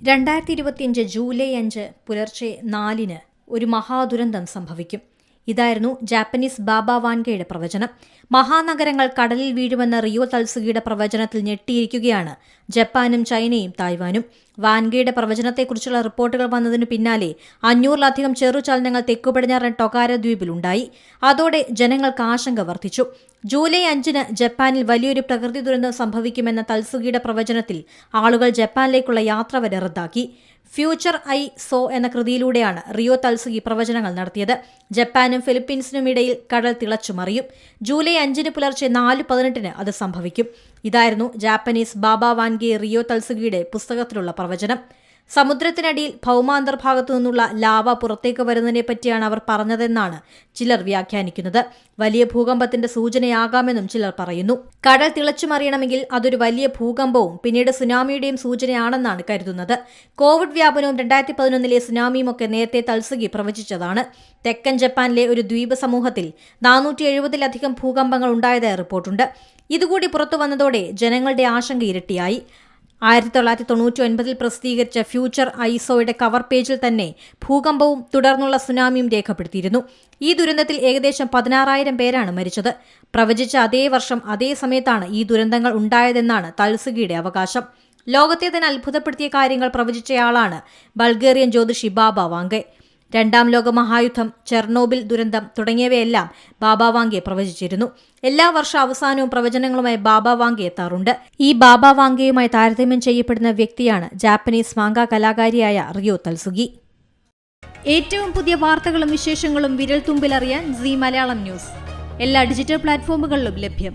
2025 July 5 പുലർച്ചെ 4-ന് ഒരു മഹാദുരന്തം സംഭവിക്കും. ഇതായിരുന്നു ജാപ്പനീസ് ബാബ വാൻഗയുടെ പ്രവചനം. മഹാനഗരങ്ങൾ കടലിൽ വീഴുമെന്ന റിയോ തൽസുഗിയുടെ പ്രവചനത്തിൽ ഞെട്ടിയിരിക്കുകയാണ് ജപ്പാനും ചൈനയും തായ്വാനും. വാൻഗയുടെ പ്രവചനത്തെക്കുറിച്ചുള്ള റിപ്പോർട്ടുകൾ വന്നതിനു പിന്നാലെ 500-ലധികം ചെറുചലനങ്ങൾ തെക്കുപടിഞ്ഞാറൻ ടൊകാര ദ്വീപിലുണ്ടായി. അതോടെ ജനങ്ങൾക്ക് ആശങ്ക വർദ്ധിച്ചു. ജൂലൈ 5-ന് ജപ്പാനിൽ വലിയൊരു പ്രകൃതി ദുരന്തം സംഭവിക്കുമെന്ന തൽസുഗിയുടെ പ്രവചനത്തിൽ ആളുകൾ ജപ്പാനിലേക്കുള്ള യാത്ര വരെ റദ്ദാക്കി. ഫ്യൂച്ചർ ഐ സോ എന്ന കൃതിയിലൂടെയാണ് റിയോ തൽസുഗി പ്രവചനങ്ങൾ നടത്തിയത്. ജപ്പാനും ഫിലിപ്പീൻസിനും ഇടയിൽ കടൽ തിളച്ചുമറിയും. ജൂലൈ 5-ന് പുലർച്ചെ 4:18 അത് സംഭവിക്കും. ഇതായിരുന്നു ജാപ്പനീസ് ബാബ വാൻഗെ റിയോ തൽസുഗിയുടെ പുസ്തകത്തിലുള്ള പ്രവചനം. സമുദ്രത്തിനടിയിൽ ഭൗമാന്തർഭാഗത്തു നിന്നുള്ള ലാവ പുറത്തേക്ക് വരുന്നതിനെപ്പറ്റിയാണ് അവർ പറഞ്ഞതെന്നാണ് ചിലർ വ്യാഖ്യാനിക്കുന്നത്. വലിയ ഭൂകമ്പത്തിന്റെ സൂചനയാകാമെന്നും ചിലർ പറയുന്നു. കടൽ തിളച്ചുമറിയണമെങ്കിൽ അതൊരു വലിയ ഭൂകമ്പവും പിന്നീട് സുനാമിയുടെയും സൂചനയാണെന്നാണ് കരുതുന്നത്. കോവിഡ് വ്യാപനവും 2011-ലെ സുനാമിയുമൊക്കെ നേരത്തെ തൽസുഗി പ്രവചിച്ചതാണ്. തെക്കൻ ജപ്പാനിലെ ഒരു ദ്വീപ് സമൂഹത്തിൽ 470-ലധികം ഭൂകമ്പങ്ങൾ ഉണ്ടായതായി റിപ്പോർട്ടുണ്ട്. ഇതുകൂടി പുറത്തു വന്നതോടെ ജനങ്ങളുടെ ആശങ്ക ഇരട്ടിയായി. 1999-ൽ പ്രസിദ്ധീകരിച്ച ഫ്യൂച്ചർ ഐസോയുടെ കവർ പേജിൽ തന്നെ ഭൂകമ്പവും തുടർന്നുള്ള സുനാമിയും രേഖപ്പെടുത്തിയിരുന്നു. ഈ ദുരന്തത്തിൽ ഏകദേശം 16,000 പേരാണ് മരിച്ചത്. പ്രവചിച്ച അതേ വർഷം അതേ സമയത്താണ് ഈ ദുരന്തങ്ങൾ ഉണ്ടായതെന്നാണ് തൽസുഗിയുടെ അവകാശം. ലോകത്തെ തന്നെ അത്ഭുതപ്പെടുത്തിയ കാര്യങ്ങൾ പ്രവചിച്ചയാളാണ് ബൾഗേറിയൻ ജ്യോതിഷി ബാബ വാൻഗെ. 2ാം ലോകമഹായുദ്ധം, ചെർണോബിൽ ദുരന്തം തുടങ്ങിയവയെല്ലാം ബാബ വാൻഗെ പ്രവചിച്ചിരുന്നു. എല്ലാ വർഷ അവസാനവും പ്രവചനങ്ങളുമായി ബാബ വാൻഗെ എത്താറുണ്ട്. ഈ ബാബ വാൻഗെയുമായി താരതമ്യം ചെയ്യപ്പെടുന്ന വ്യക്തിയാണ് ജാപ്പനീസ് മാംഗ കലാകാരിയായ റിയോ തൽസുഗി. ഏറ്റവും പുതിയ വാർത്തകളും വിശേഷങ്ങളും വിരൽത്തുമ്പിലറിയാൻ സീ മലയാളം ന്യൂസ് എല്ലാ ഡിജിറ്റൽ പ്ലാറ്റ്ഫോമുകളിലും ലഭ്യം.